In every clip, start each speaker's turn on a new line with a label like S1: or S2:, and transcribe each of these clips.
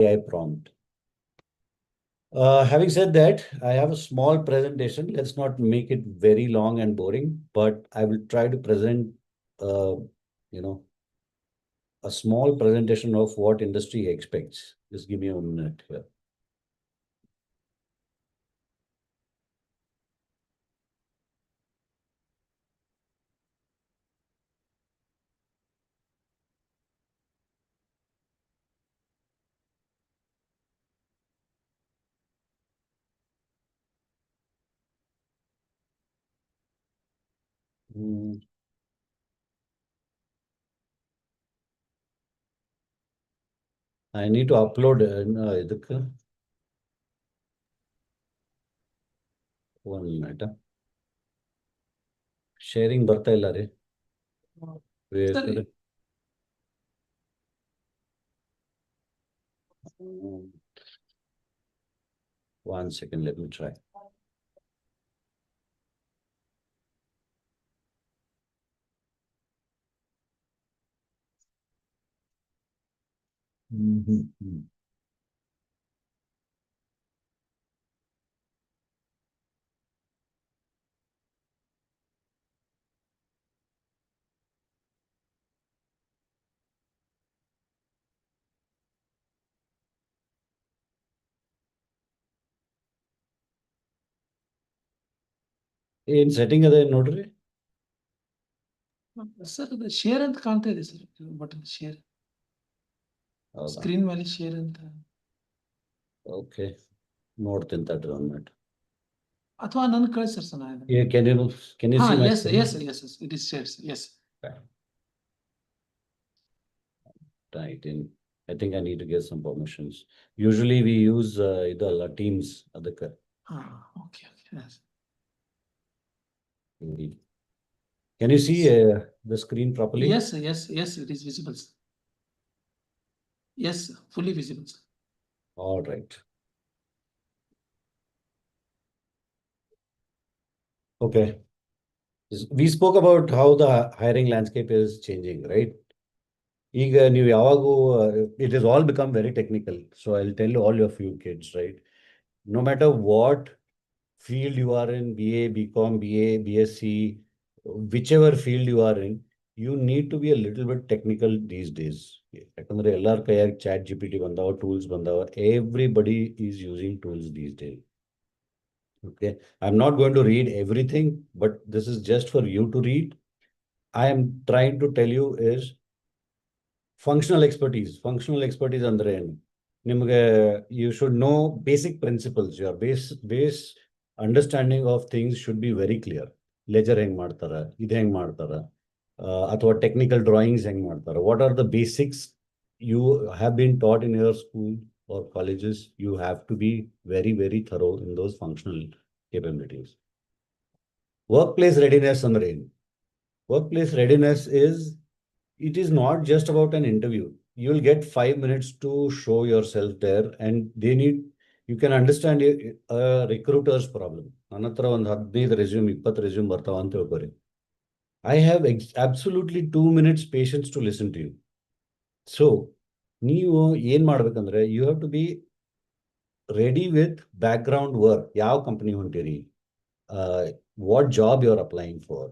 S1: AI prompt. Having said that, I have a small presentation. Let's not make it very long and boring, but I will try to present, uh, you know, a small presentation of what industry expects. Just give me a minute here. I need to upload ಇದಕ್ಕೆ one minute. Sharing ಬರ್ತಾ ಇಲ್ಲ ರೀ.
S2: ಸರಿ.
S1: One second, let me try. ಏನ್ setting ಅದ ನೋಡ್ರಿ.
S2: Sir ಅದು share ಅಂತ ಕಾಣ್ತಾ ಇದೆ ಸರ್, ಬಟನ್ ಶೇರ್ ಸ್ಕ್ರೀನ್ ಮೇಲೆ ಶೇರ್ ಅಂತ.
S1: ಓಕೆ, ನೋಡ್ತೀನಿ ತಡ್ರಿ ಒಂದು ಮಿನಿಟ್.
S2: ಅಥವಾ ನನ್ ಕಳಿಸಿ ಸರ್ ನಾನು.
S1: Can you see my screen?
S2: Yes, it is shared, yes.
S1: Right. I think I need to get some permissions. Usually we use idalla Teams ಅದಕ್ಕೆ.
S2: Okay, yes.
S1: Can you see the screen properly?
S2: Yes, it is visible. Yes, fully visible.
S1: All right. Okay. We spoke about how the hiring landscape is changing, right? ಈಗ ನೀವು ಯಾವಾಗೂ it has all become very technical. So I'll tell all of you kids, right? No matter what field you are in, BA, BCom, BA, BSc, whichever field you are in, you need to be a little bit technical these days. ಯಾಕಂದ್ರೆ ಎಲ್ಲರ ಕೈಯಾಗ chat GPT ಬಂದಾವ, tools ಬಂದಾವ. Everybody is using tools these days. Okay, I'm not going to read everything, but this is just for you to read. I am trying to tell you is functional expertise. Functional expertise ಅಂದ್ರೆ ಏನು? ನಿಮಗೆ you should know basic principles. Your base understanding of things should be very clear. Ledger ಹೆಂಗ್ ಮಾಡ್ತಾರ, ಇದು ಹೆಂಗ್ ಮಾಡ್ತಾರ, ಅಥವಾ technical drawings ಹೆಂಗ್ ಮಾಡ್ತಾರ. What are the basics you have been taught in your school or colleges? You have to be very, very thorough in those functional capabilities. Workplace readiness ಅಂದ್ರೆ ಏನು? Workplace readiness is, it is not just about an interview. You'll get 5 minutes to show yourself there, and you can understand a recruiter's problem. ನನ್ನ ಹತ್ರ ಒಂದು 15 resume 20 resume ಬರ್ತಾವ ಅಂತ ಹೇಳ್ಕೊರಿ. I have absolutely 2 minutes patience to listen to you. So ನೀವು ಏನ್ ಮಾಡ್ಬೇಕಂದ್ರೆ, you have to be ready with background work. ಯಾವ company ಹೊಂಟಿರಿ, what job you're applying for,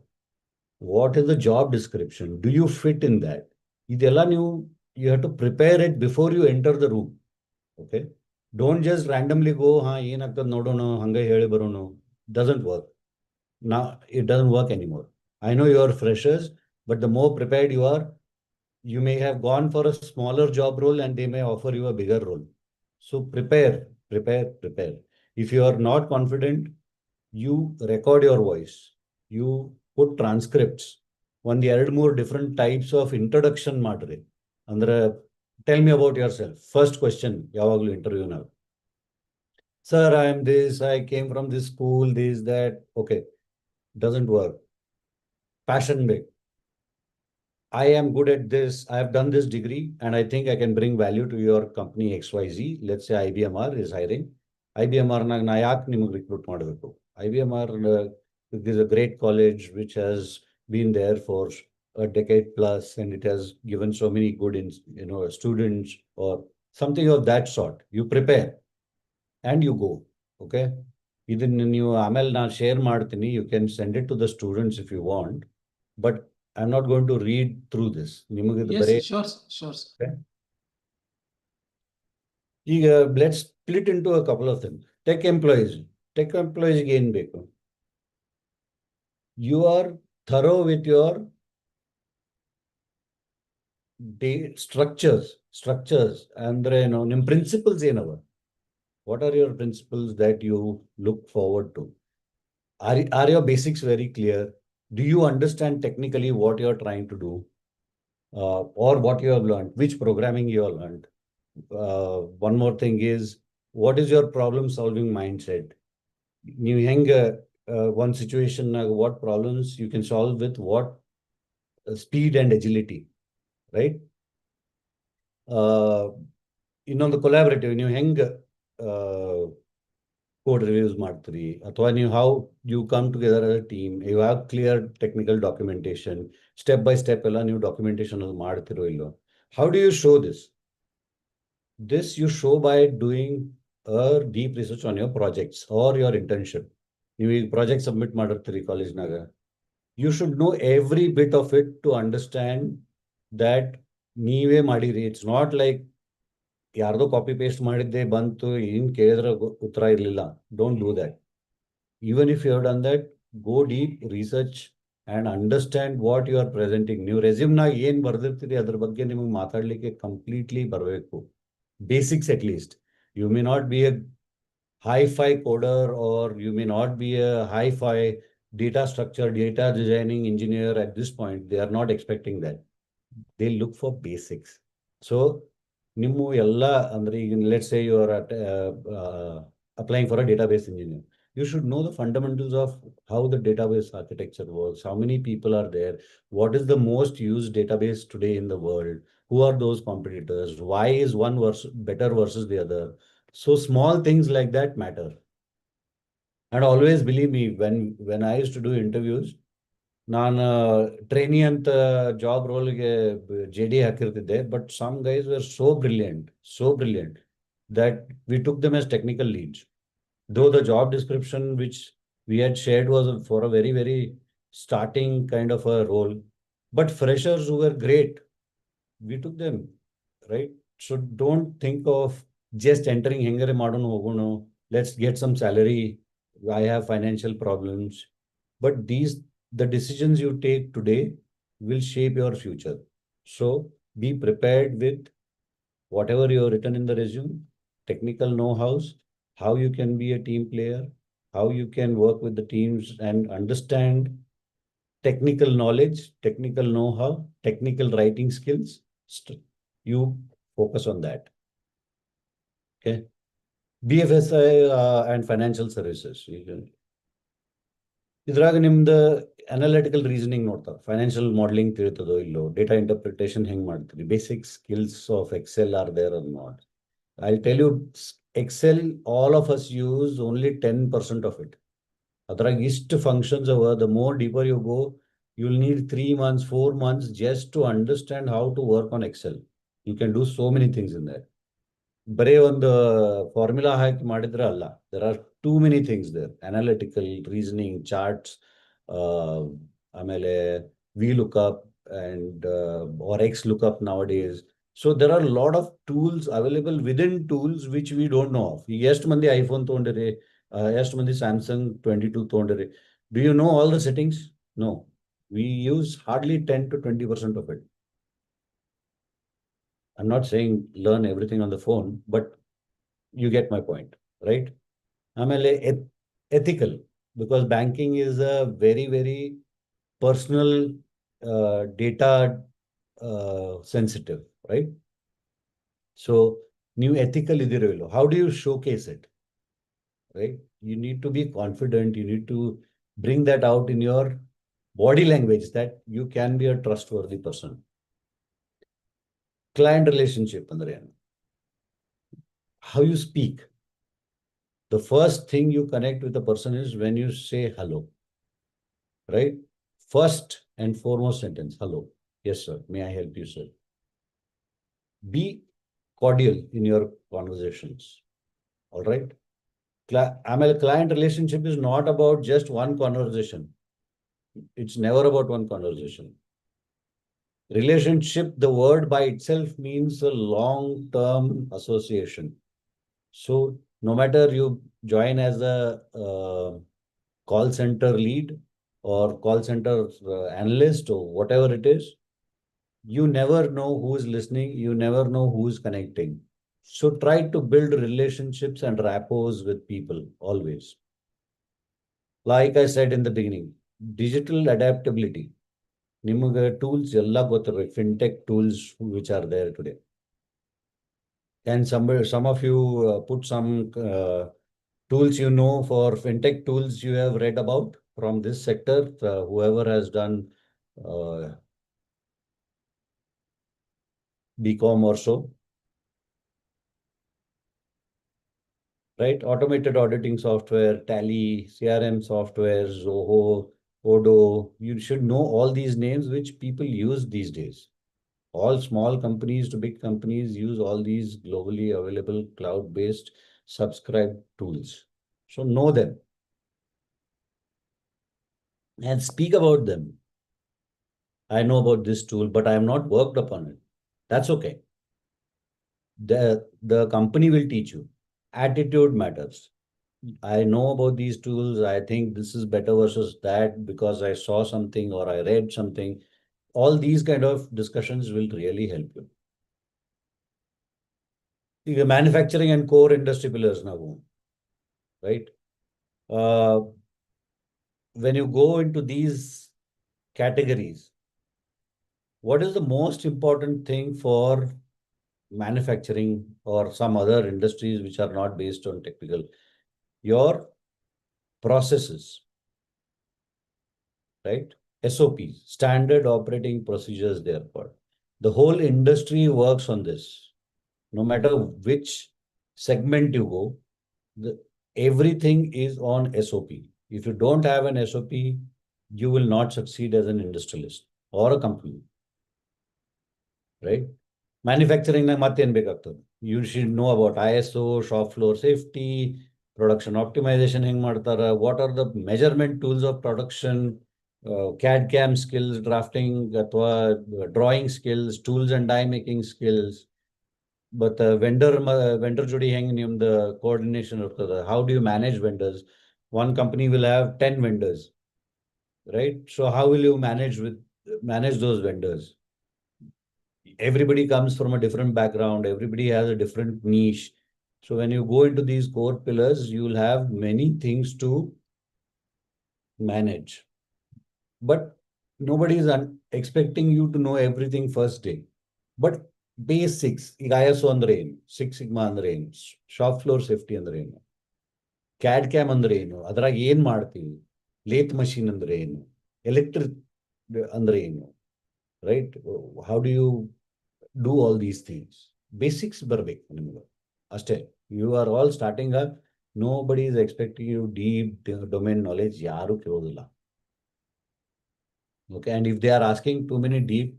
S1: what is the job description, do you fit in that? ಇದೆಲ್ಲ ನೀವು you have to prepare it before you enter the room. Okay, don't just randomly go ಏನಾಗ್ತದೆ ನೋಡೋಣ ಹಂಗೆ ಹೇಳಿ ಬರೋಣ. Doesn't work. Now it doesn't work anymore. I know you are freshers, but the more prepared you are, you may have gone for a smaller job role and they may offer you a bigger role. So prepare. If you are not confident, you record your voice, you put transcripts. ಒಂದು 2-3 different types of introduction ಮಾಡ್ರಿ. ಅಂದ್ರೆ tell me about yourself. First question ಯಾವಾಗಲೂ interview ನಾವು. Sir, I am this, I came from this school, this, that. Okay, doesn't work. Passion big. I am good at this, I have done this degree, and I think I can bring value to your company XYZ. Let's say IBMR is hiring. IBMR ನಾಗ ನಾ ಯಾಕೆ ನಿಮಗೆ recruit ಮಾಡಬೇಕು? IBMR is a great college which has been there for a decade plus, and it has given so many good students or something of that sort. You prepare and you go. Okay. ಇದನ್ನ ನೀವು ಆಮೇಲೆ ನಾನು share ಮಾಡ್ತೀನಿ. You can send it to the students if you want, but I'm not going to read through this. ನಿಮಗೆ ಇದು
S2: Yes,
S1: ಬರೀ
S2: sure, sure.
S1: okay? ಈಗ let's split into a couple of things. Tech employees ಏನ್ ಬೇಕು? You are thorough with your structures ಅಂದ್ರೆ ನಿಮ್ಮ principles ಏನವ? What are your principles that you look forward to? Are your basics very clear? Do you understand technically what you're trying to do? Or what you have learned, which programming you have learned? One more thing is, what is your problem solving mindset? ನೀವು ಹೆಂಗ one situation what problems you can solve with what speed and agility, right? ಇನ್ನೊಂದು collaborative ನೀವು ಹೆಂಗ code reviews ಮಾಡ್ತೀರಿ, ಅಥವಾ ನೀವು how you come together as a team, you have clear technical documentation, step by step ಎಲ್ಲ ನೀವು documentation ಮಾಡ್ತಿರೋ ಇಲ್ಲೋ? How do you show this? This you show by doing a deep research on your projects or your internship. ನೀವು ಈಗ project submit ಮಾಡಿರ್ತೀರಿ ಕಾಲೇಜ್ನಾಗ, you should know every bit of it to understand that ನೀವೇ ಮಾಡಿರಿ. It's not like ಯಾರ್ದೋ copy paste ಮಾಡಿದ್ದೆ ಬಂತು, ಏನ್ ಕೇಳಿದ್ರೆ ಉತ್ತರ ಇರ್ಲಿಲ್ಲ. Don't do that. Even if you have done that, go deep, research and understand what you are presenting. ನೀವು ರೆಸ್ಯೂಮ್ನಾಗ ಏನ್ ಬರ್ದಿರ್ತೀರಿ ಅದ್ರ ಬಗ್ಗೆ ನಿಮಗೆ ಮಾತಾಡ್ಲಿಕ್ಕೆ ಕಂಪ್ಲೀಟ್ಲಿ ಬರಬೇಕು. Basics at least. You may not be a hi-fi coder, or you may not be a hi-fi data structure, data designing engineer at this point. They are not expecting that. They look for basics. So, nimmu ella andre, let's say you are applying for a database engineer. You should know the fundamentals of how the database architecture works, how many people are there, what is the most used database today in the world, who are those competitors, why is one better versus the other. So small things like that matter. And always believe me, when I used to do interviews, ನಾನು trainee ಅಂತ job ರೋಲ್ಗೆ JD ಹಾಕಿರ್ತಿದ್ದೆ, but some guys were so brilliant that we took them as technical leads. Though the job description which we had shared was for a very, very starting kind of a role, but freshers who were great, we took them, right? So don't think of just entering hengare madonu hogono, let's get some salary, I have financial problems. But the decisions you take today will shape your future. So be prepared with whatever you have written in the resume, technical know-hows, how you can be a team player, how you can work with the teams and understand technical knowledge, technical know-how, technical writing skills. You focus on that. Okay. BFSI and financial services. ಇದ್ರಾಗ ನಿಮ್ದು analytical reasoning ನೋಡ್ತಾರೆ, financial modelling ತಿಳಿತದೋ ಇಲ್ಲೋ, data interpretation ಹೆಂಗ್ ಮಾಡ್ತೀರಿ, basic skills of Excel are there or not. I'll tell you, Excel, all of us use only 10% of it. ಅದ್ರಾಗ ಇಷ್ಟು functions ಅವ. The more deeper you go, you'll need 3 months, 4 months just to understand how to work on Excel. You can do so many things in there. ಬರೀ ಒಂದು formula ಹಾಕಿ ಮಾಡಿದ್ರೆ ಅಲ್ಲ. There are too many things there. Analytical, reasoning, charts, ಆಮೇಲೆ VLOOKUP and or XLOOKUP nowadays. So there are a lot of tools available within tools which we don't know of. ಈಗ ಎಷ್ಟು ಮಂದಿ iPhone ತಗೊಂಡಿರಿ, ಎಷ್ಟು ಮಂದಿ Samsung 22 ತಗೊಂಡಿರಿ? Do you know all the settings? No. We use hardly 10 to 20% of it. I'm not saying learn everything on the phone, but you get my point, right? ಆಮೇಲೆ ethical, because banking is a very, very personal data sensitive, right? So ನೀವು ethical ಇದಿರೋ ಇಲ್ಲೋ, how do you showcase it, right? You need to be confident, you need to bring that out in your body language that you can be a trustworthy person. Client relationship ಅಂದ್ರೆ ಏನು? How you speak. The first thing you connect with the person is when you say hello, right? First and foremost sentence, hello. Yes, sir. May I help you, sir? Be cordial in your conversations. All right. Client relationship is not about just one conversation. It's never about one conversation. Relationship, the word by itself means a long-term association. So no matter you join as a call center lead or call center analyst or whatever it is, you never know who is listening. You never know who is connecting. So try to build relationships and rapports with people always. Like I said in the beginning, digital adaptability. ನಿಮಗೆ tools ಎಲ್ಲ ಗೊತ್ತಿರಬೇಕು, fintech tools which are there today. Can some of you put some tools you know for fintech tools you have read about from this sector? Whoever has done BCom or so, right? Automated auditing software, Tally, CRM software, Zoho, Odoo. You should know all these names which people use these days. All small companies to big companies use all these globally available cloud-based subscribe tools. So know them and speak about them. I know about this tool, but I have not worked upon it. That's okay. The company will teach you. Attitude matters. I know about these tools. I think this is better versus that because I saw something or I read something. All these kind of discussions will really help you. The manufacturing and core industry pillars now, right? When you go into these categories, what is the most important thing for manufacturing or some other industries which are not based on technical? Your processes, right? SOPs, standard operating procedures, they are called. The whole industry works on this. No matter which segment you go, everything is on SOP. If you don't have an SOP, you will not succeed as an industrialist or a company, right? Manufacturing you should know about ISO, shop floor safety, production optimization, what are the measurement tools of production, CAD CAM skills, drafting, drawing skills, tools and die making skills. But vendor jodi ಹೆಂಗೆ the coordination ಇರ್ತದೆ. How do you manage vendors? One company will have 10 vendors, right? So how will you manage those vendors? Everybody comes from a different background. Everybody has a different niche. So when you go into these core pillars, you will have many things to manage. But nobody is expecting you to know everything first day. But basics ಈಗ ISO ಅಂದ್ರೆ ಏನು, six sigma ಅಂದ್ರೆ ಏನು, shop floor safety ಅಂದ್ರೆ ಏನು, CAD cam ಅಂದ್ರೆ ಏನು, ಅದ್ರಾಗ ಏನ್ ಮಾಡ್ತೀವಿ, ಲೇತ್ ಮಷೀನ್ ಅಂದ್ರೆ ಏನು, ಎಲೆಕ್ಟ್ರಿಕ್ ಅಂದ್ರೆ ಏನು, right? How do you do all these things? Basics ಬರ್ಬೇಕು ನಿಮ್ಗೆ ಅಷ್ಟೇ. You are all starting up. No body is expecting you deep domain knowledge, ಯಾರು ಕೇಳೋದಿಲ್ಲ. Okay, and if they are asking too many deep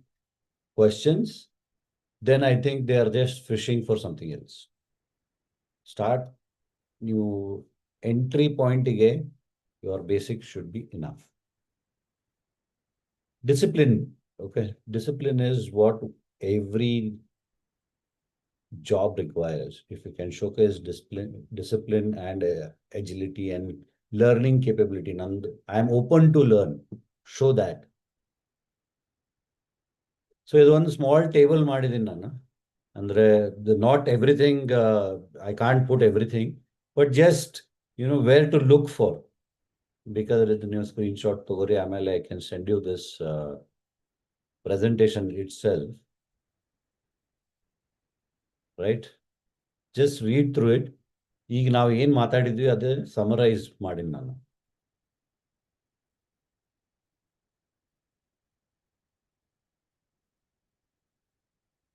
S1: questions, then I think they are just fishing for something else. Start new entry point again. Your basics should be enough. Discipline. Okay. Discipline is what every job requires. If you can showcase discipline and agility and learning capability, I'm open to learn. Show that. So ಇದು ಒಂದು small table ಮಾಡಿದ್ದೀನಿ ನಾನು. ಅಂದ್ರೆ not everything, I can't put everything, but just where to look for. ಬೇಕಾದ್ರೆ ನೀವು screenshot ತಗೋರಿ, ಆಮೇಲೆ I can send you this presentation itself, right? Just read through it. ಈಗ ನಾವು ಏನು ಮಾತಾಡಿದ್ವಿ ಅದೇ ಸಮರೈಸ್ ಮಾಡೀನಿ ನಾನು.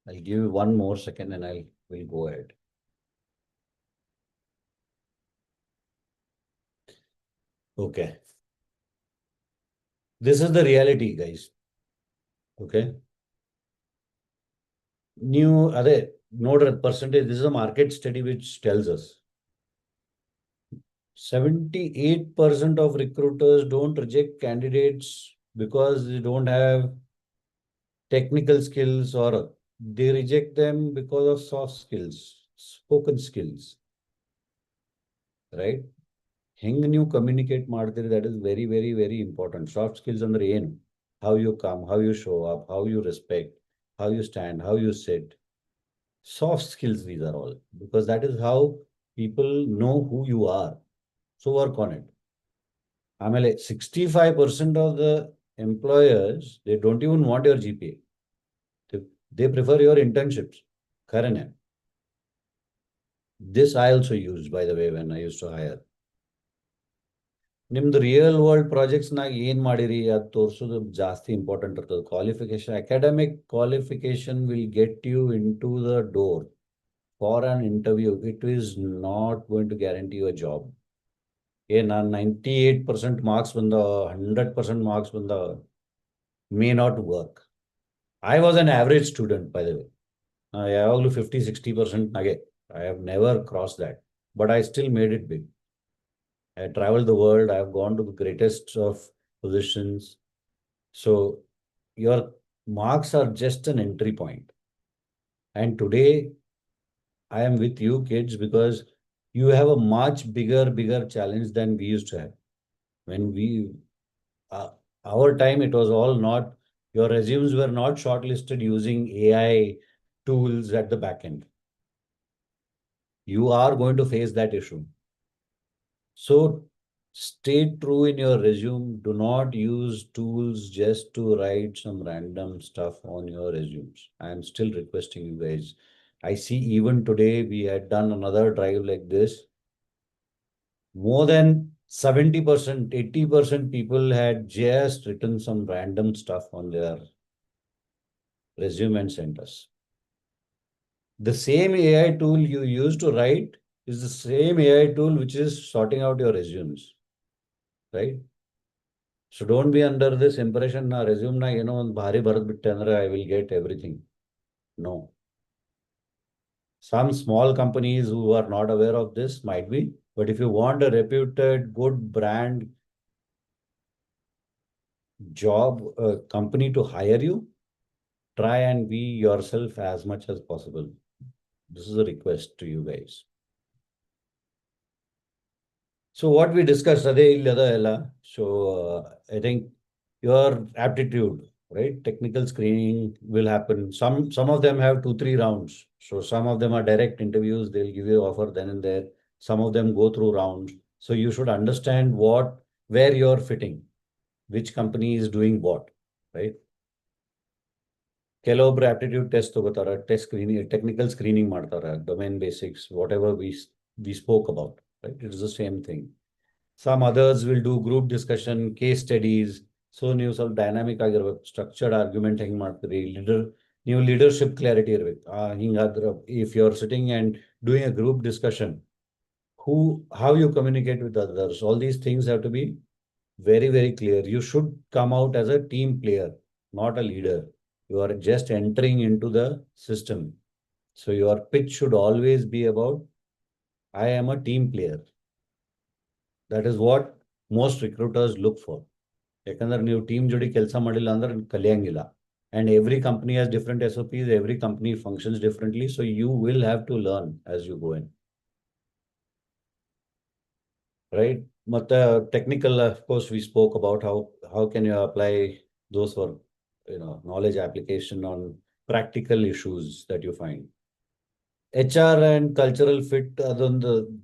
S1: I'll give you one more second and we'll go ahead. Okay. This is the reality, guys. Okay. note percentage, this is a market study which tells us 78% of recruiters don't reject candidates because they don't have technical skills, or they reject them because of soft skills, spoken skills, right? ಹೆಂಗ್ ನೀವು communicate ಮಾಡ್ತೀರಿ, that is very, very, very important. Soft skills ಅಂದ್ರೆ ಏನು? How you come, how you show up, how you respect, how you stand, how you sit. Soft skills, these are all, because that is how people know who you are. So work on it. ಆಮೇಲೆ 65% of the employers, they don't even want your GPA. They prefer your internships. ಖರೇನೆ. This I also used, by the way, when I used to hire. ನಿಮ್ದು real world projects ನಾಗ ಏನ್ ಮಾಡಿರಿ ಅದು ತೋರ್ಸೋದು ಜಾಸ್ತಿ important ಇರ್ತದೆ. Qualification, academic qualification will get you in to the door for an interview. It is not going to guarantee you a job. ನಾನು 98% marks ಬಂದ, 100% ಮಾರ್ಕ್ಸ್ ಬಂದ, may not work. I was an average student, by the way. ಯಾವಾಗಲೂ 50-60% ನಾಗೆ. I have never cross that, but I still made it big. I traveled the world. I have gone to the greatest of positions. So your marks are just an entry point. And today I am with you kids because you have a much bigger challenge than we used to have. When our time, it was all not, your resumes were not shortlisted using AI tools at the back end. You are going to face that issue. So stay true in your resume. Do not use tools just to write some random stuff on your resumes. I am still requesting you guys. I see even today we had done another drive like this. More than 70%, 80% people had just written some random stuff on their resume and sent us. The same AI tool you use to write is the same AI tool which is sorting out your resumes. Right? So don't be under this impression, na resume na ಒಂದು ಭಾರಿ ಬರೆದು ಬಿಟ್ಟೆ ಅಂದ್ರೆ I will get everything. No. Some small companies who are not aware of this might be, but if you want a reputed, good brand job company to hire you, try and be yourself as much as possible. This is a request to you guys. So what we discussed, so I think your aptitude, right? Technical screening will happen. Some of them have 2-3 rounds. So some of them are direct interviews. They'll give you an offer then and there. Some of them go through rounds. So you should understand where you're fitting, which company is doing what, right? ಕೆಲವೊಬ್ರು aptitude test ತಗೋತಾರ, test screening, technical screening ಮಾಡ್ತಾರ, domain basics, whatever we spoke about, right? It is the same thing. Some others will do group discussion, case studies. So ನೀವು ಸ್ವಲ್ಪ dynamic ಆಗಿರ್ಬೇಕು, structured argument ಹೆಂಗ್ ಮಾಡ್ತೀರಿ, ನೀವು leadership clarity ಇರ್ಬೇಕು. ಹಿಂಗಾದ್ರೆ if you are sitting and doing a group discussion, how you communicate with others, all these things have to be very, very clear. You should come out as a team player, not a leader. You are just entering into the system. So your pitch should always be about, I am a team player. That is what most recruiters look for. ಯಾಕಂದ್ರೆ ನೀವು team ಜೋಡಿ ಕೆಲಸ ಮಾಡಿಲ್ಲ ಅಂದ್ರೆ ಕಲಿಯಂಗಿಲ್ಲ. And every company has different SOPs, every company functions differently, so you will have to learn as you go in. Right? But technical, of course, we spoke about how can you apply those for knowledge application on practical issues that you find. HR and cultural fit,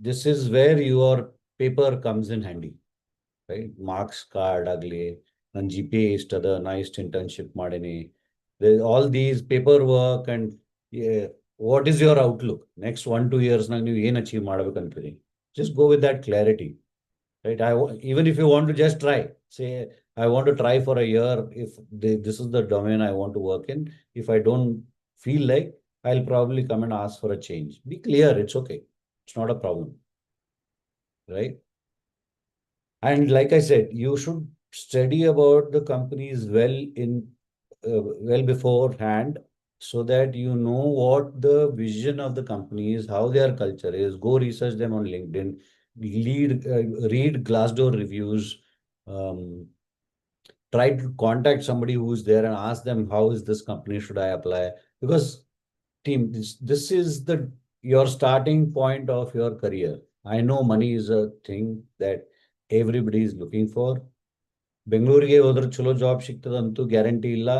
S1: this is where your paper comes in handy. Right? Marks card agli, and GPA istada, nice internship madini. All these paperwork and what is your outlook? Next 1-2 years nag ನೀವು ಏನು achieve ಮಾಡಬೇಕಂತೀರಿ? Just go with that clarity. Right? Even if you want to just try, say, I want to try for a year. If this is the domain I want to work in, if I don't feel like, I'll probably come and ask for a change. Be clear, it's okay. It's not a problem. Right? And like I said, you should study about the companies well beforehand. so that you know what the vision of the company is, how their culture is. Go research them on LinkedIn, read Glassdoor reviews, um, try to contact somebody who's there and ask them, how is this company, should I apply? Because team, this is the your starting point of your career. I know money is a thing that everybody is looking for. ಬೆಂಗಳೂರಿಗೆ ಹೋದ್ರೆ ಚಲೋ job ಸಿಗ್ತದಂತೂ guarantee ಇಲ್ಲ.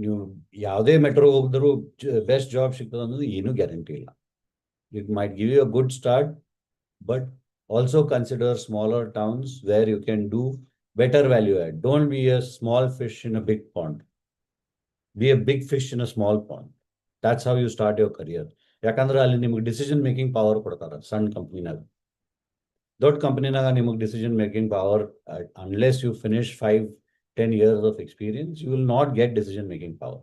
S1: ನೀವು ಯಾವುದೇ metro ಹೋಗಿದ್ರು best job ಸಿಗ್ತದೆ ಅನ್ನೋದು ಏನೂ ಗ್ಯಾರಂಟಿ ಇಲ್ಲ. It might give you a good start, but also consider smaller towns where you can do better value add. Don't be a small fish in a big pond. Be a big fish in a small pond. That's how you start your career. ಯಾಕಂದ್ರೆ ಅಲ್ಲಿ ನಿಮ್ಗೆ decision making power ಕೊಡ್ತಾರೆ ಸಣ್ಣ ಕಂಪ್ನಿನಾಗ. ದೊಡ್ಡ ಕಂಪ್ನಿನಾಗ ನಿಮಗೆ decision making power, unless you finish 5-10 years of experience, you will not get decision making power.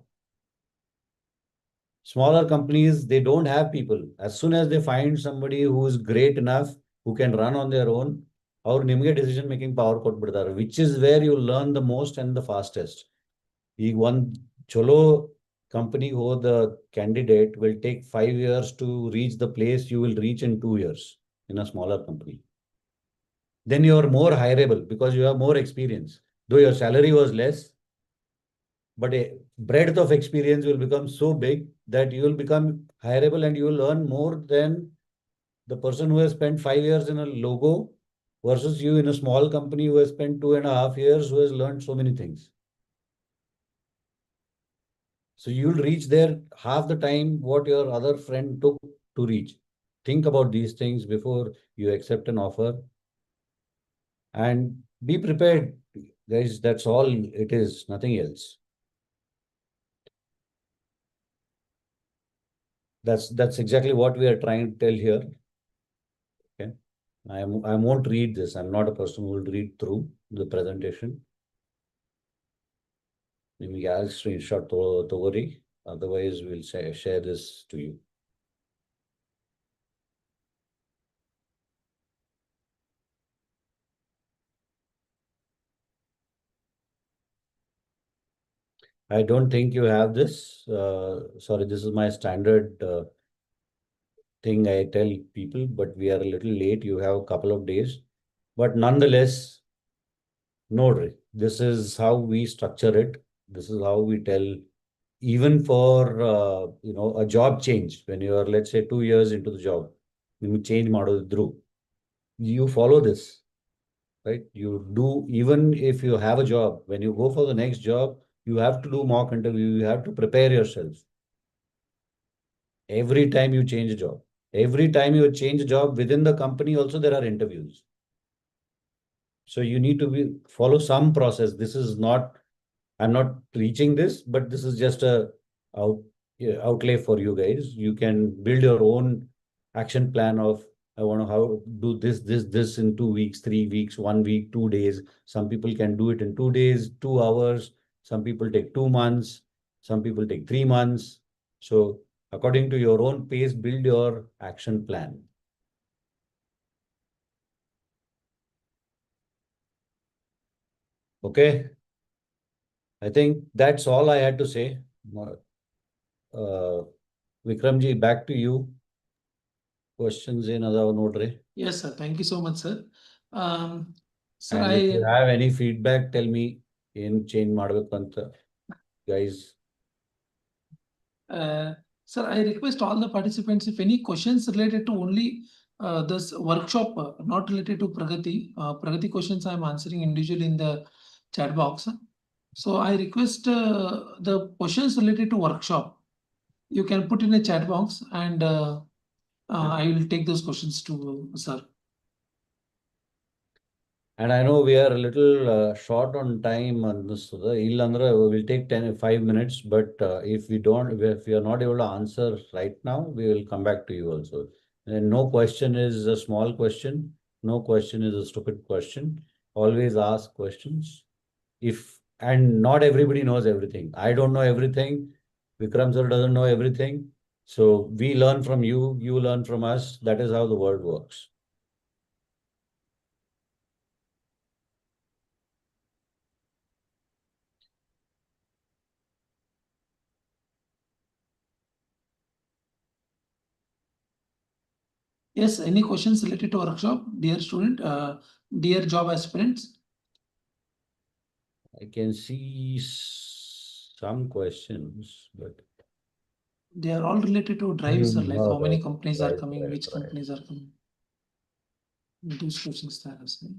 S1: Smaller companies, they don't have people. As soon as they find somebody who is great enough, who can run on their own, ಅವ್ರು ನಿಮಗೆ decision making power ಕೊಟ್ಬಿಡ್ತಾರೆ, which is where you learn the most and the fastest. ಈಗ ಒಂದ್ ಚಲೋ ಕಂಪನಿಗೆ ಹೋದ candidate will take 5 years to reach the place you will reach in 2 years in a smaller company. Then you are more hireable because you have more experience. Though your salary was less, but a breadth of experience will become so big that you will become hireable and you will earn more than the person who has spent 5 years in a logo versus you in a small company who has spent 2.5 years, who has learned so many things. So you'll reach there half the time what your other friend took to reach. Think about these things before you accept an offer and be prepared, guys. That's all it is, nothing else. That's exactly what we are trying to tell here. Okay. I won't read this. I'm not a person who will read through the presentation. ನಿಮಗೆ ಯಾರು screenshot ತಗೋರಿ, otherwise we'll share this to you. I don't think you have this. Sorry, this is my standard thing I tell people, but we are a little late. You have a couple of days, but nonetheless, nodri, this is how we structure it. This is how we tell, even for a job change. When you are, let's say, 2 years into the job, you change model, you follow this, right? You do, even if you have a job, when you go for the next job, you have to do mock interview, you have to prepare yourself. Every time you change a job, every time you change a job within the company also, there are interviews. So you need to follow some process. This is not, I'm not preaching this, but this is just a outlay for you guys. You can build your own action plan of, I want to how do this in 2 weeks, 3 weeks, 1 week, 2 days. Some people can do it in 2 days, 2 hours. Some people take 2 months. Some people take 3 months. So according to your own pace, build your action plan. Okay. I think that's all I had to say. Vikramji, back to you. Questions in other nodre.
S2: Yes, sir. Thank you so much, sir. Sir,
S1: And if you have any feedback, tell me in change ಮಾಡಬೇಕು ಅಂತ, guys.
S2: Sir, I request all the participants, if any questions related to only this workshop, not related to Pragati questions, I'm answering individually in the chat box. So I request the questions related to workshop, you can put in the chat box, and I will take those questions to sir.
S1: And I know we are a little short on time on this. Illandra, we'll take 5 minutes, but if we are not able to answer right now, we will come back to you also. And no question is a small question. No question is a stupid question. Always ask questions. And not everybody knows everything. I don't know everything. Vikram sir doesn't know everything. So we learn from you, you learn from us. That is how the world works.
S2: Yes, any questions related to workshop, dear student, dear job aspirants?
S1: I can see some questions, but
S2: They are all related to drives, sir, like how many
S1: right,
S2: companies are
S1: right,
S2: coming,
S1: right,
S2: which
S1: right.
S2: companies are coming. Those questions they are asking.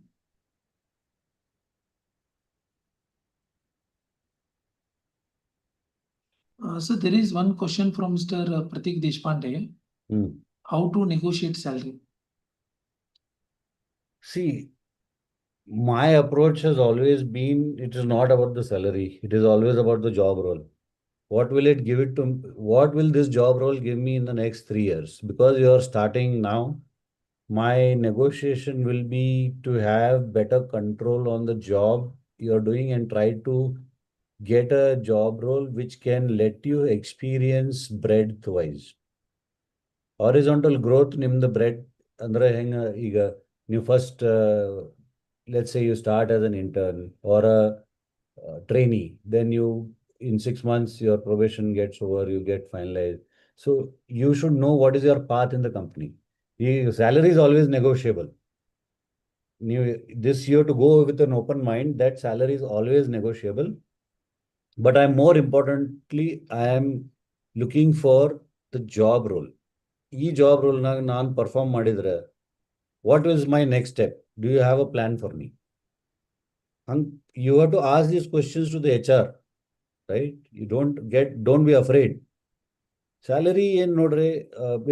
S2: So there is one question from Mr. Pratik Deshpande.
S1: Hmm.
S2: How to negotiate salary?
S1: See, my approach has always been it is not about the salary, it is always about the job role. What will it give it to what will this job role give me in the next 3 years? Because you are starting now, my negotiation will be to have better control on the job you're doing and try to get a job role which can let you experience breadth wise. Horizontal growth ನಿಮ್ದು breadth ಅಂದ್ರೆ ಹೆಂಗ ಈಗ ನೀವು first let's say you start as an intern or a trainee, then you in 6 months your probation gets over, you get finalized. So you should know what is your path in the company. The salary is always negotiable. This year to go with an open mind that salary is always negotiable. But I'm more importantly, I am looking for the job role. ಈ job ರೋಲ್ನಾಗ ನಾನು perform ಮಾಡಿದ್ರೆ what is my next step? Do you have a plan for me? ಹಂಗ್ you have to ask these questions to the HR, right? You don't be afraid. Salary ಏನ್ ನೋಡ್ರಿ,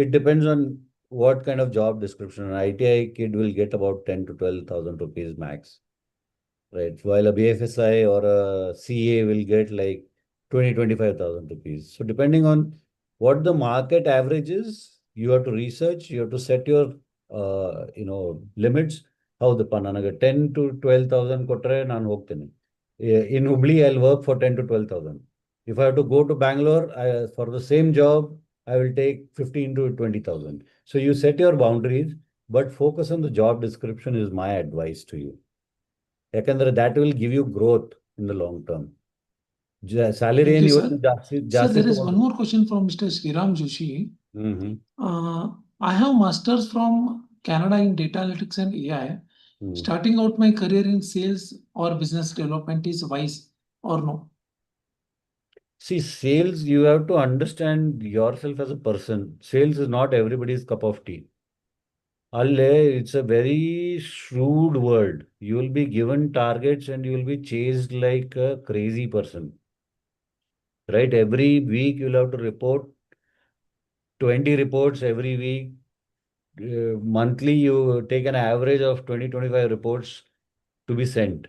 S1: it depends on what kind of job description. An ITI kid will get about 10 to 12,000 rupees max, right? While a BFSI or a CA will get like 25,000 rupees. So depending on what the market average is, you have to research, you have to set your limits. ಹೌದಪ್ಪ, ನನಗೆ 10 to 12,000 ಕೊಟ್ಟರೆ ನಾನು ಹೋಗ್ತೇನೆ. In Hubli, I'll work for 10 to 12,000. If I have to go to Bangalore for the same job, I will take 15 to 20,000. So you set your boundaries, but focus on the job description is my advice to you. ಯಾಕಂದ್ರೆ that will give you growth in the long term. Salary
S2: Thank
S1: ಏನು
S2: you,
S1: ಇವತ್ತು
S2: sir.
S1: ಜಾಸ್ತಿ
S2: Sir,
S1: ಜಾಸ್ತಿ
S2: there is one
S1: ತಗೊಂಡ್ರು.
S2: more question from Mr. Sriram Joshi.
S1: Hmm
S2: I have masters from Canada in data analytics and AI.
S1: Hmm.
S2: Starting out my career in sales or business development is wise or no?
S1: See, sales, you have to understand yourself as a person. Sales is not everybody's cup of tea. Alle, it's a very shrewd world. You will be given targets and you will be chased like a crazy person. Right? Every week you'll have to report 20 reports every week. Monthly, you take an average of 20-25 reports to be sent.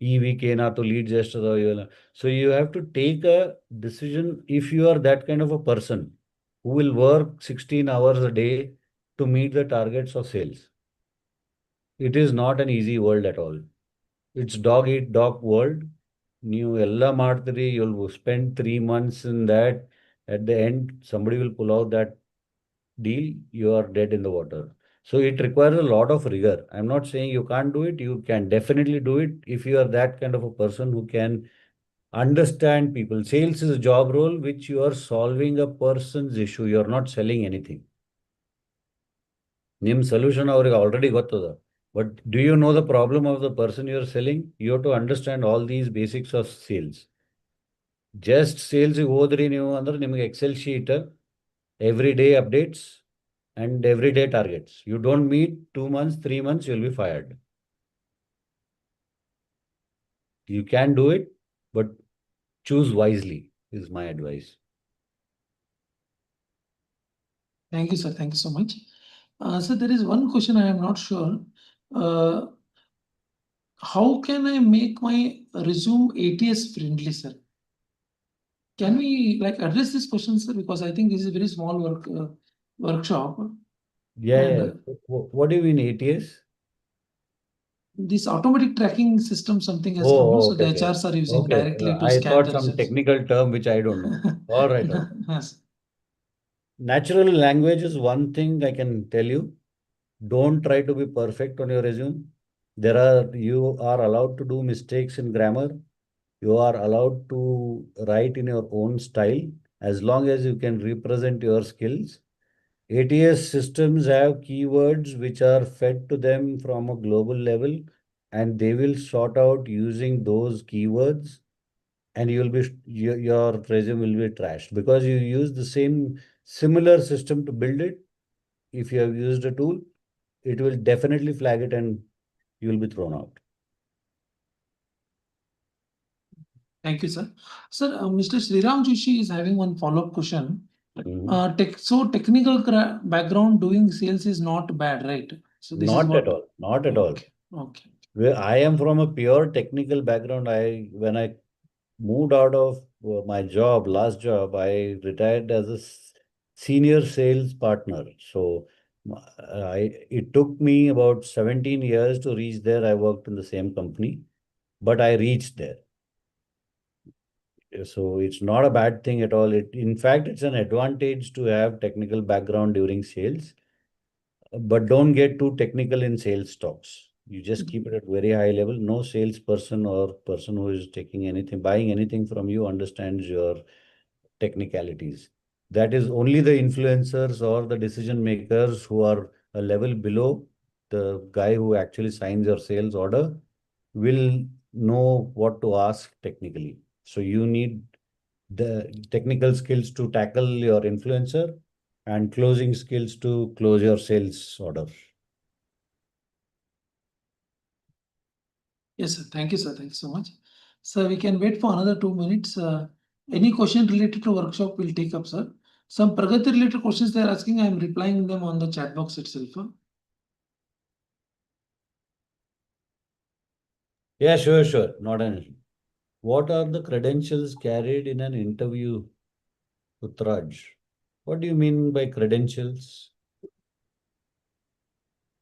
S1: ಈ week ಏನಾಯ್ತು, lead ಎಷ್ಟು ಅದಾವ ಇವೆಲ್ಲ. So you have to take a decision if you are that kind of a person who will work 16 hours a day to meet the targets of sales. It is not an easy world at all. It's dog eat dog world. ನೀವು ಎಲ್ಲ ಮಾಡ್ತೀರಿ, you will spend 3 months in that. At the end, somebody will pull out that deal, you are dead in the water. So it requires a lot of rigor. I'm not saying you can't do it. You can definitely do it if you are that kind of a person who can understand people. Sales is a job role which you are solving a person's issue. You are not selling anything. Nim solution ಅವ್ರಿಗೆ already ಗೊತ್ತದ. But do you know the problem of the person you are selling? You have to understand all these basics of sales. Just sales ಹೋದ್ರಿ ನೀವು ಅಂದ್ರೆ ನಿಮಗೆ Excel sheet every day updates and everyday targets. You don't meet 2 months, 3 months, you'll be fired. You can do it, but choose wisely is my advice.
S2: Thank you, sir. Thank you so much. So there is one question I am not sure. Uh, how can I make my resume ATS friendly, sir? Can we like address this question, sir? Because I think this is a very small workshop.
S1: Yeah,
S2: And
S1: yeah. What do you mean ATS?
S2: this automatic tracking system, something has come, no? So
S1: Okay,
S2: the
S1: okay.
S2: HRs are using
S1: Okay,
S2: directly to
S1: I
S2: scan
S1: thought
S2: the
S1: some
S2: results.
S1: technical term which I don't know. All right, all right.
S2: Yes.
S1: Natural language is one thing I can tell you. Don't try to be perfect on your resume. You are allowed to do mistakes in grammar. You are allowed to write in your own style as long as you can represent your skills. ATS systems have keywords which are fed to them from a global level, and they will sort out using those keywords, and your resume will be trashed because you use the same similar system to build it. If you have used a tool, it will definitely flag it and you will be thrown out.
S2: Thank you, sir. Sir, Mr. Sriram Joshi is having one follow-up question. So technical background doing sales is not bad, right? So this is
S1: Not
S2: what.
S1: at all. Not at all.
S2: Okay.
S1: Where I am from a pure technical background. When I moved out of my last job, I retired as a senior sales partner. So it took me about 17 years to reach there. I worked in the same company, but I reached there. So it's not a bad thing at all. In fact, it's an advantage to have technical background during sales, but don't get too technical in sales talks. You just keep it at very high level. No salesperson or person who is buying anything from you understands your technicalities. That is only the influencers or the decision makers who are a level below the guy who actually signs your sales order will know what to ask technically. So you need the technical skills to tackle your influencer and closing skills to close your sales order.
S2: Yes, sir. Thank you, sir. Thank you so much. Sir, we can wait for another 2 minutes. Any question related to workshop will take up, sir. Some Pragati related questions they are asking, I am replying them on the chat box itself.
S1: Yeah, sure. Not an issue. What are the credentials carried in an interview, Uttaraj? What do you mean by credentials?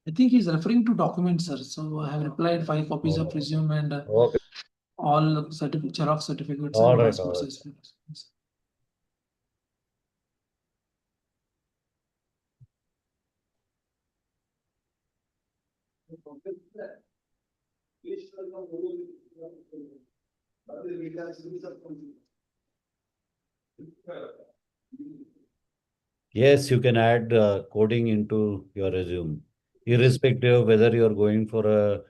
S2: I think he's referring to documents, sir. So I have replied 5 copies of resume and
S1: Okay.
S2: all Xerox certificates
S1: All
S2: and
S1: right.
S2: passport size.
S1: Yes, you can add coding into your resume, irrespective of whether you're going for a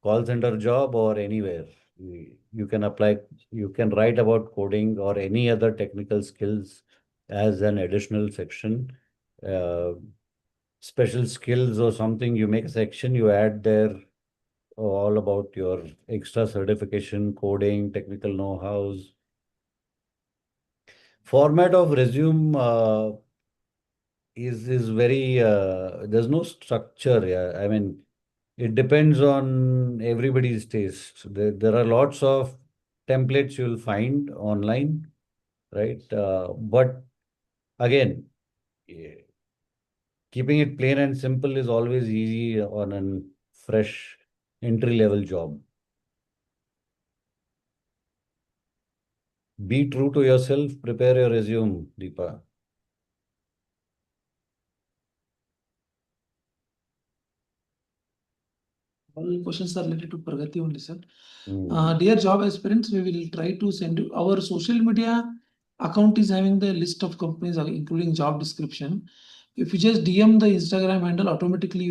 S1: call center job or anywhere. You can apply, you can write about coding or any other technical skills as an additional section. Uh, Special skills or something, you make a section, you add there all about your extra certification, coding, technical know-hows. Format of resume is very there's no structure. Yeah, I mean it depends on everybody's taste. There are lots of templates you'll find online, right? But again, keeping it plain and simple is always easy on a fresh entry level job. Be true to yourself, prepare your resume, Deepa.
S2: All questions are related to Pragati only, sir.
S1: Mm.
S2: Dear job aspirants, we will try to send you our social media account is having the list of companies including job description. If you just DM the Instagram handle, automatically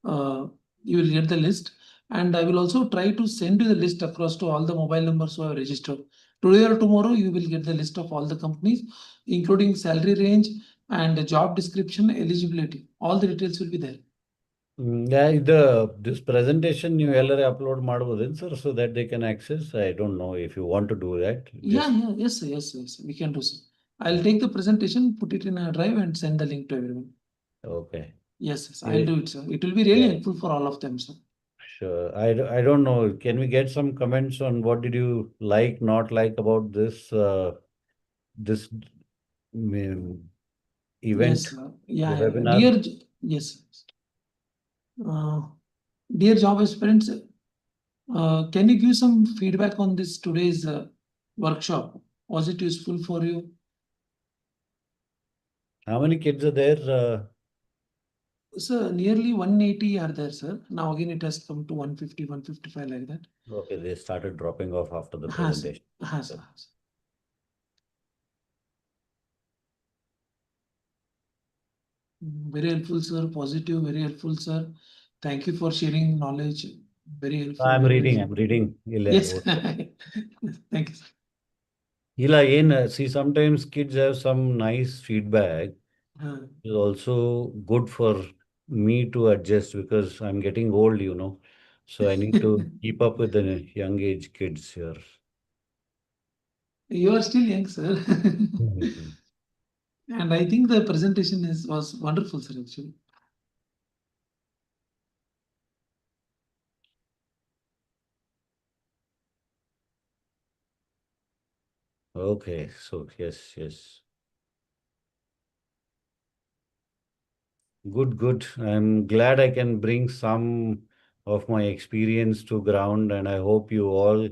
S2: uh, you will get the list. And I will also try to send you the list across to all the mobile numbers who have registered. Today or tomorrow, you will get the list of all the companies, including salary range and the job description, eligibility. All the details will be there.
S1: Yeah, this presentation you ಎಲ್ಲರೇ upload ಮಾಡಬಹುದೇನು sir, so that they can access? I don't know if you want to do that.
S2: Yes, sir. We can do so. I'll take the presentation, put it in a drive, and send the link to everyone.
S1: Okay.
S2: Yes, I'll do it, sir. It will be really helpful for all of them, sir.
S1: Sure. I don't know. Can we get some comments on what did you like, not like about this event?
S2: Yes, sir.
S1: The
S2: Yeah.
S1: webinar?
S2: Yes. Dear job aspirants, can you give some feedback on this today's workshop? Was it useful for you?
S1: How many kids are there?
S2: Sir, nearly 180 are there, sir. Now again it has come to 150, 155 like that.
S1: Okay, they started dropping off after the
S2: Sir.
S1: presentation.
S2: Sir. Very helpful, sir. Positive, very helpful, sir. Thank you for sharing knowledge. Very helpful.
S1: I'm
S2: Very
S1: reading,
S2: helpful.
S1: I'm reading. ಇಲ್ಲ
S2: Yes.
S1: ಓದ್ತಾ-
S2: Thank you, sir.
S1: ಇಲ್ಲ see, sometimes kids have some nice feedback.
S2: Uh,
S1: It's also good for me to adjust because I'm getting old, so I need to keep up with the young age kids here.
S2: You are still young, sir.
S1: Mhm.
S2: And I think the presentation was wonderful, sir, actually.
S1: Okay, so yes. Good. I'm glad I can bring some of my experience to ground, and I hope you all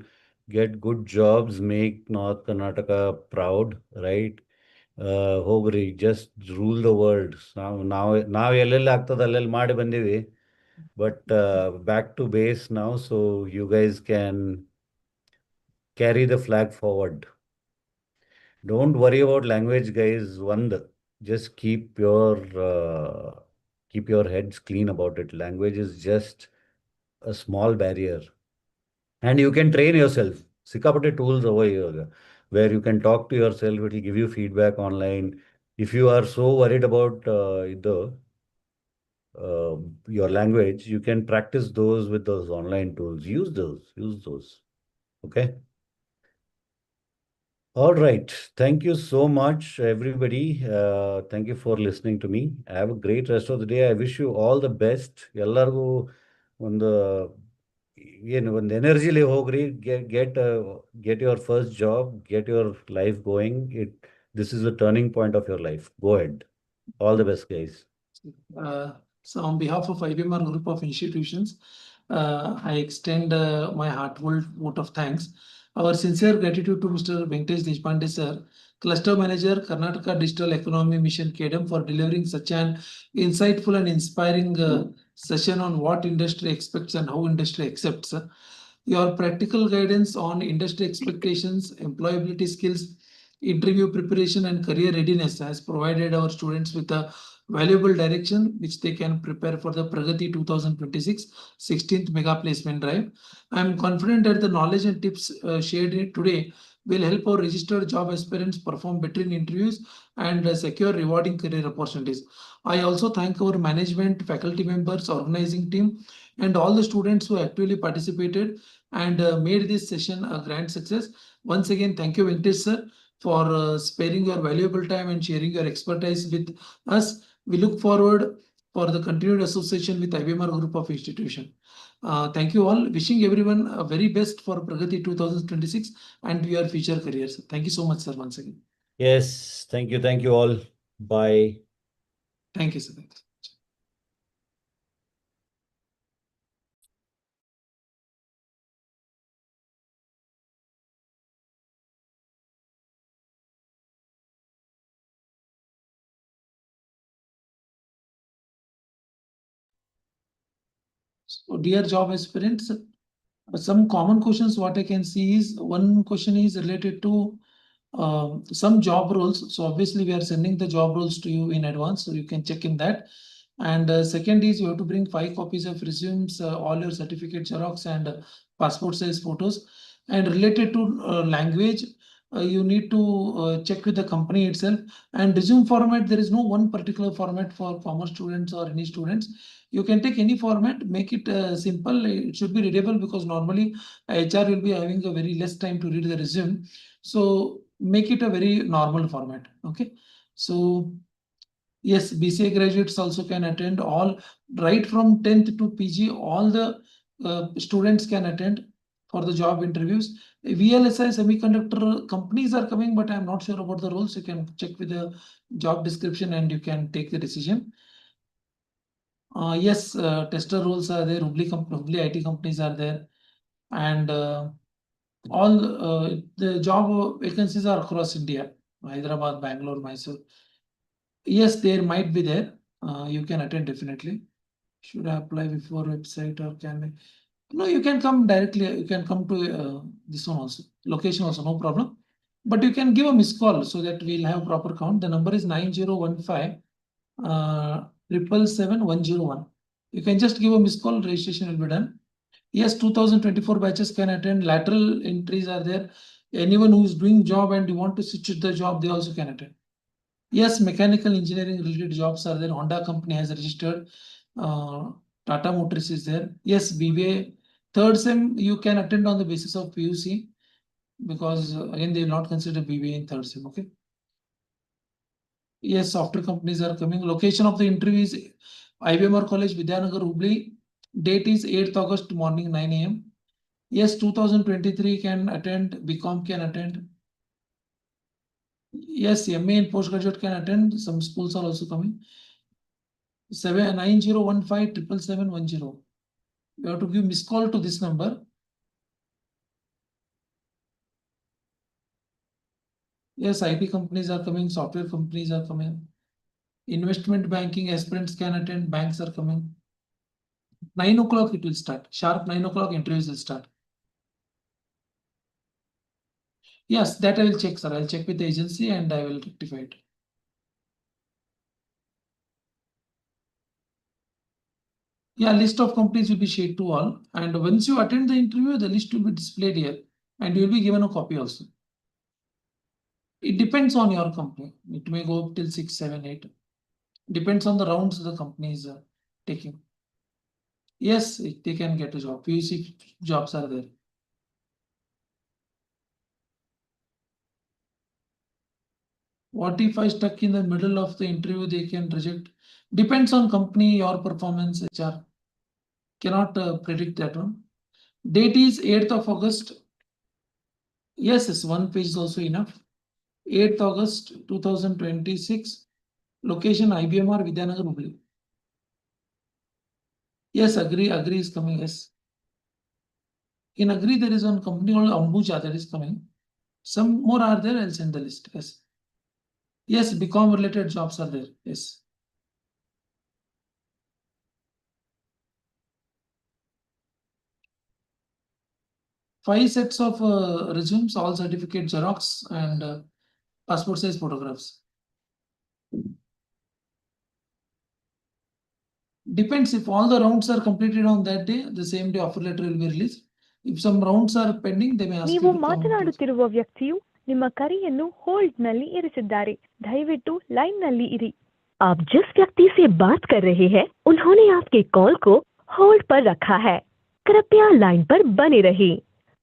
S1: get good jobs, make North Karnataka proud, right? ಹೋಗ್ರಿ just rule the world. ನಾವು ಎಲ್ಲೆಲ್ಲಿ ಆಗ್ತದೆ ಅಲ್ಲೆಲ್ಲಿ ಮಾಡಿ ಬಂದೀವಿ, but back to base now, so you guys can carry the flag forward. Don't worry about language, guys. Just keep your heads clean about it. Language is just a small barrier, and you can train yourself. Sikapate tools over here where you can talk to yourself. It will give you feedback online. If you are so worried about uh, your language, you can practice those with those online tools. Use those. Use those. Okay. All right. Thank you so much, everybody. Thank you for listening to me. Have a great rest of the day. I wish you all the best. ಎಲ್ಲರಿಗೂ ಒಂದು ಒಂದು ಎನರ್ಜಿಲಿ ಹೋಗ್ರಿ, get your first job, get your life going. This is the turning point of your life. Go ahead. All the best, guys.
S2: So on behalf of IBMR Group of Institutions, I extend my heartfelt vote of thanks. Our sincere gratitude to Mr. Venkatesh Deshpande, sir, Cluster Manager, Karnataka Digital Economy Mission KEDM, for delivering such an insightful and inspiring session on what industry expects and how industry accepts. Your practical guidance on industry expectations, employability skills, interview preparation, and career readiness has provided our students with a valuable direction which they can prepare for the Pragati 2026 16th Mega Placement Drive. I am confident that the knowledge and tips shared today will help our registered job aspirants perform better in interviews and secure rewarding career opportunities. I also thank our management, faculty members, organizing team, and all the students who actively participated and made this session a grand success. Once again, thank you, Venkatesh sir, for sparing your valuable time and sharing your expertise with us. We look forward for the continued association with IBMR Group of Institution. Thank you all. Wishing everyone a very best for Pragati 2026 and your future careers. Thank you so much, sir, once again.
S1: Yes. Thank you. Thank you all. Bye.
S2: Thank you, sir. Thank you. So, dear job aspirants, some common questions what I can see is one question is related to some job roles. So obviously we are sending the job roles to you in advance, so you can check in that. And second is you have to bring 5 copies of resumes, all your certificate xerox and passport size photos. And related to language, you need to check with the company itself. And resume format, there is no one particular format for commerce students or any students. You can take any format, make it simple. It should be readable because normally HR will be having a very less time to read the resume. So make it a very normal format. Okay. So yes, BCA graduates also can attend all, right from 10th to PG, all the students can attend for the job interviews. VLSI semiconductor companies are coming, but I'm not sure about the roles. You can check with the job description and you can take the decision. Yes, tester roles are there, Hubli IT companies are there, and all the job vacancies are across India, Hyderabad, Bangalore, Mysore. Yes, there might be there. You can attend definitely. Should I apply before website or can I? No, you can come directly. You can come to this one also. Location also, no problem. But you can give a missed call so that we'll have proper count. The number is 9015 777-101. You can just give a missed call, registration will be done. Yes, 2024 batches can attend. Lateral entries are there. Anyone who is doing job and you want to switch the job, they also can attend. Yes, mechanical engineering related jobs are there. Honda company has registered. Tata Motors is there. Yes, BBA. Third sem you can attend on the basis of PUC because again they will not consider BBA in third sem. Okay. Yes, software companies are coming. Location of the interview is IBMR College, Vidyanagar, Hubli. Date is 8th August morning 9 a.m. Yes, 2023 can attend. BCom can attend. Yes, MA and postgraduate can attend. Some schools are also coming. 9015 777 110. You have to give missed call to this number. Yes, IT companies are coming. Software companies are coming. Investment banking aspirants can attend. Banks are coming. 9 o'clock it will start. Sharp 9 o'clock interviews will start. Yes, that I will check, sir. I'll check with the agency and I will rectify it. Yeah, list of companies will be shared to all. And once you attend the interview, the list will be displayed here and you will be given a copy also. It depends on your company. It may go up till 6, 7, 8. Depends on the rounds the company is taking. Yes, they can get a job. PUC jobs are there. What if I stuck in the middle of the interview, they can reject. Depends on company, your performance, HR. Cannot predict that one. Date is 8th of August. Yes, one page is also enough. 8th August 2026. Location IBMR Vidyanagar, Hubli. Yes, agree is coming. Yes. In agree, there is one company called Ambuja that is coming. Some more are there. I'll send the list. Yes. Yes, BCom related jobs are there. Yes. Five sets of resumes, all certificate Xerox and passport size photographs. Depends if all the rounds are completed on that day, the same day offer letter will be released. If some rounds are pending, they may ask
S3: ನೀವು
S2: you to come.
S3: ಮಾತನಾಡುತ್ತಿರುವ ವ್ಯಕ್ತಿಯು ನಿಮ್ಮ ಕರೆಯನ್ನು hold ನಲ್ಲಿ ಇರಿಸಿದ್ದಾರೆ. ದಯವಿಟ್ಟು line ನಲ್ಲಿ ಇರಿ. आप जिस व्यक्ति से बात कर रहे हैं उन्होंने आपके कॉल को होल्ड पर रखा है. कृपया लाइन पर बने रहिए.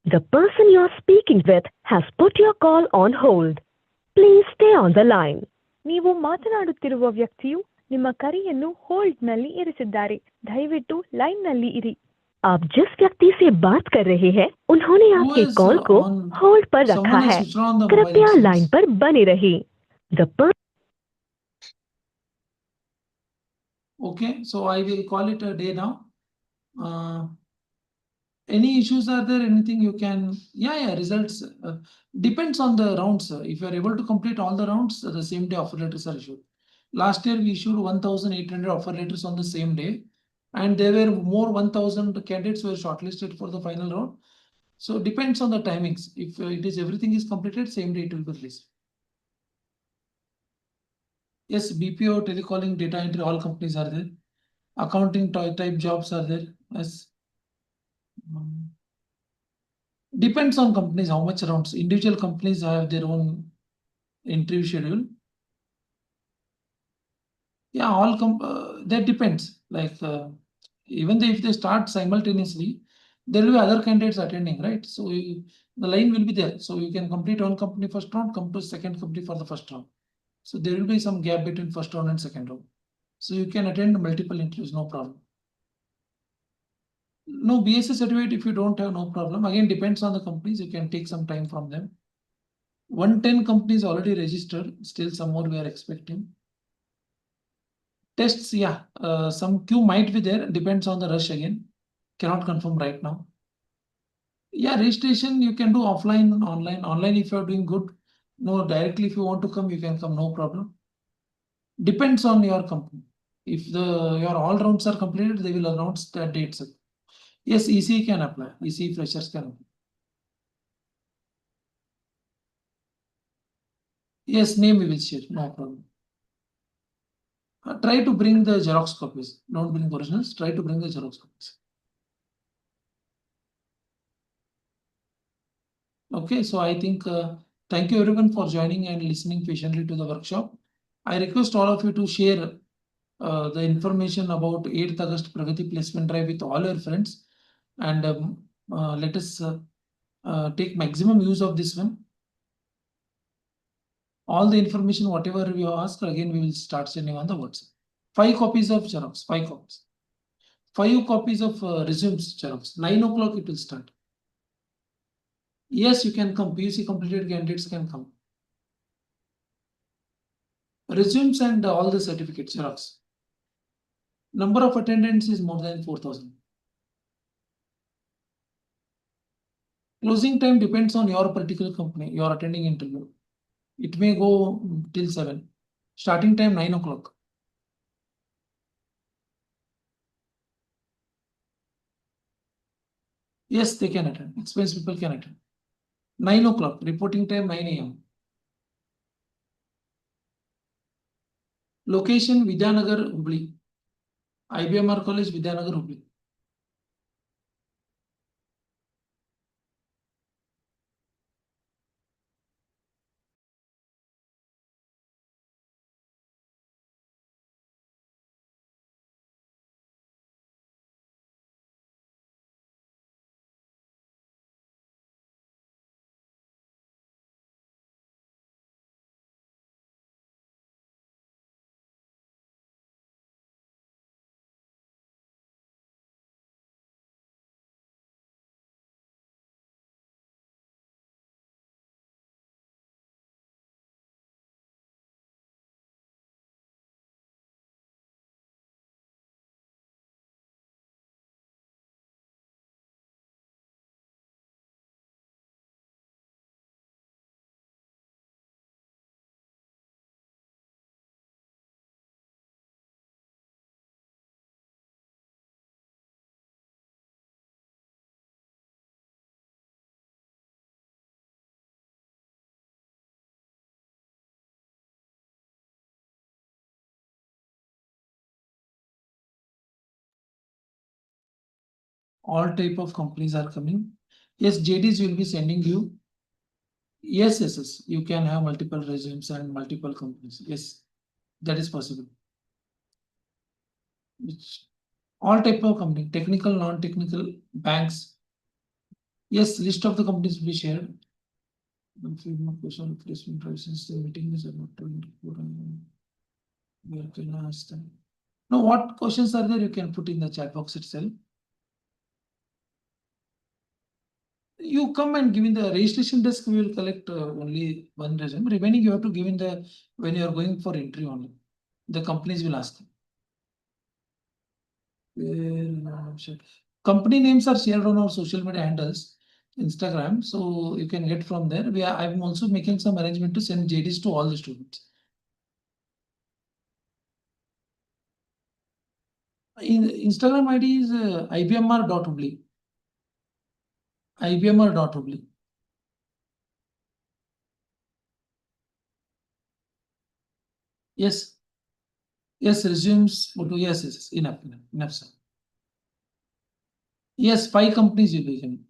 S3: The person you are speaking with has put your call on hold. Please stay on the line. ನೀವು ಮಾತನಾಡುತ್ತಿರುವ ವ್ಯಕ್ತಿಯು ನಿಮ್ಮ ಕರೆಯನ್ನು ಹೋಲ್ಡ್ ನಲ್ಲಿ ಇರಿಸಿದ್ದಾರೆ. ದಯವಿಟ್ಟು ಲೈನ್ ನಲ್ಲಿ ಇರಿ. आप जिस व्यक्ति से बात कर रहे हैं उन्होंने आपके कॉल को होल्ड पर रखा है. कृपया लाइन पर बने रहिए.
S2: Okay, so I will call it a day now. Any issues are there? Anything you can? Yeah. Results depends on the rounds. If you are able to complete all the rounds, the same day offer letters are issued. Last year we issued 1,800 offer letters on the same day, and there were more 1,000 candidates were shortlisted for the final round. So depends on the timings. If it is everything is completed, same day it will be released. Yes, BPO, telecalling, data entry, all companies are there. Accounting type jobs are there. Yes. Depends on companies, how much rounds. Individual companies have their own interview schedule. Yeah, that depends. Like even if they start simultaneously, there will be other candidates attending, right? So the line will be there. So you can complete one company first round, come to second company for the first round. So there will be some gap between first round and second round. So you can attend multiple interviews, no problem. No, BSc certificate, if you don't have, no problem. Again, depends on the companies. You can take some time from them. 110 companies already registered. Still some more we are expecting. Tests, yeah. Some queue might be there. Depends on the rush again. Cannot confirm right now. Yeah, registration you can do offline, online. Online if you are doing good. No, directly if you want to come, you can come, no problem. Depends on your company. If your all rounds are completed, they will announce the dates. Yes, EC can apply. EC freshers can apply. Yes, name we will share, no problem. Try to bring the Xerox copies. Don't bring originals. Try to bring the Xerox copies. Okay, so I think thank you everyone for joining and listening patiently to the workshop. I request all of you to share the information about 8th August Pragati Placement Drive with all your friends, and let us take maximum use of this one. All the information, whatever we ask, again we will start sending on the WhatsApp. 5 copies of Xerox, 5 copies. 5 copies of resumes Xerox. 9 o'clock it will start. Yes, you can come. PUC completed candidates can come. Resumes and all the certificates Xerox. Number of attendants is more than 4,000. Closing time depends on your particular company. You are attending interview. It may go till 7. Starting time 9 o'clock. Yes, they can attend. Experienced people can attend. 9 o'clock. Reporting time 9 a.m. Location Vidyanagar, Hubli. IBMR College, Vidyanagar, Hubli. All type of companies are coming. Yes, JDs will be sending you. Yes, yes, yes. You can have multiple resumes and multiple companies. Yes, that is possible. Which all type of company, technical, non-technical, banks. Yes, list of the companies will be shared. One few more question placement drive since the meeting is about to where can I ask them? Now, what questions are there? You can put in the chat box itself. You come and give in the registration desk, we will collect only one resume. Remaining you have to give in the when you are going for entry only. The companies will ask. Company names are shared on our social media handles, Instagram, so you can get from there. I'm also making some arrangement to send JDs to all the students. Instagram ID is ibmr.hubli. ibmr.hubli. Yes. Yes, resumes, photo. Yes, yes, enough, sir. Yes, 5 companies you'll be given.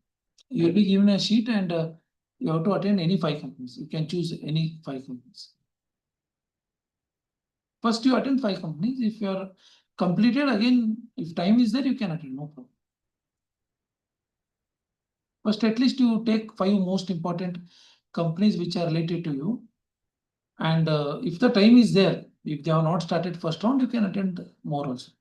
S2: You'll be given a sheet and you have to attend any 5 companies. You can choose any 5 companies. First, you attend 5 companies. If you are completed again, if time is there, you can attend, no problem. First, at least you take 5 most important companies which are related to you. And if the time is there, if they have not started first round, you can attend more also.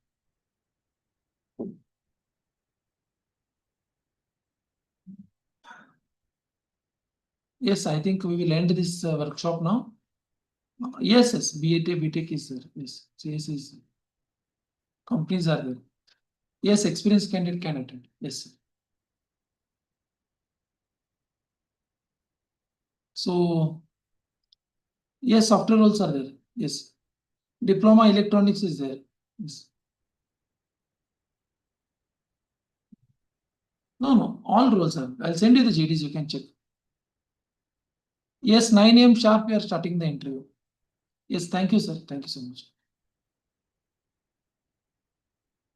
S2: Yes, I think we will end this workshop now. Yes, yes, BTech is there. Yes, CS is there. Companies are there. Yes, experienced candidate can attend. Yes, sir. So, yes, software roles are there. Yes. Diploma electronics is there. Yes. No, all roles are. I'll send you the JDs, you can check. Yes, 9 a.m. sharp, we are starting the interview. Yes, thank you, sir. Thank you so much.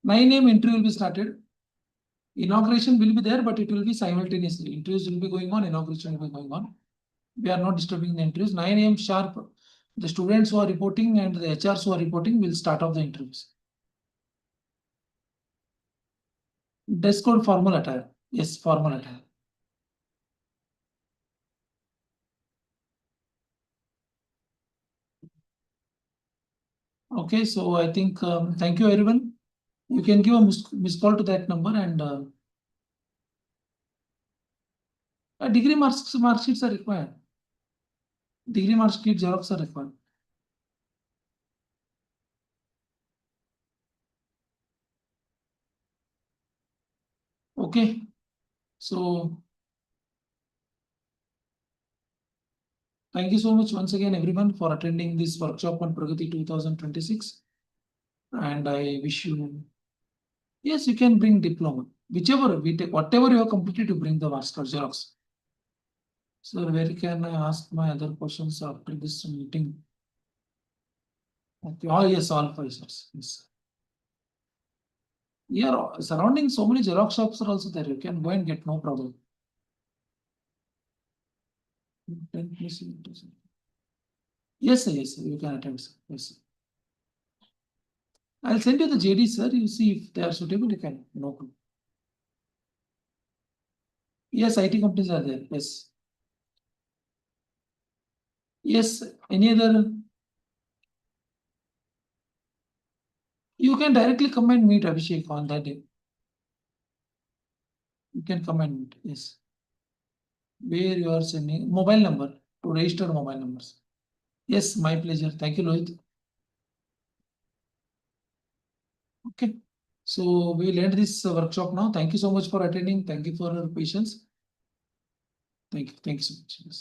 S2: 9 AM interview will be started. Inauguration will be there, but it will be simultaneously. Interviews will be going on, inauguration will be going on. We are not disturbing the interviews. 9 AM sharp. The students who are reporting and the HRs who are reporting will start off the interviews. Dress code formal attire. Yes, formal attire. Okay, so I think thank you everyone. You can give a miss call to that number and degree mark sheets are required. Degree mark sheet xerox are required. Okay, so thank you so much once again everyone for attending this workshop on Pragati 2026. And I wish you, yes, you can bring diploma, whichever we take, whatever you have completed, you bring the marks card xerox. So where can I ask my other questions after this meeting? Okay. Oh yes, all 5 sets. Yes. Here surrounding so many xerox shops are also there. You can go and get no problem. 10 plus 8%. Yes, sir, yes, sir, you can attend, sir. Yes, sir. I'll send you the JD, sir. You see if they are suitable, you can. No problem. Yes, IT companies are there. Yes. Yes, any other? You can directly come and meet Abhishek on that day. You can come and meet. Yes. Where you are sending mobile number to register mobile numbers. Yes, my pleasure. Thank you, Lohit. Okay. So we will end this workshop now. Thank you so much for attending. Thank you for your patience. Thank you. Thank you so much. Yes.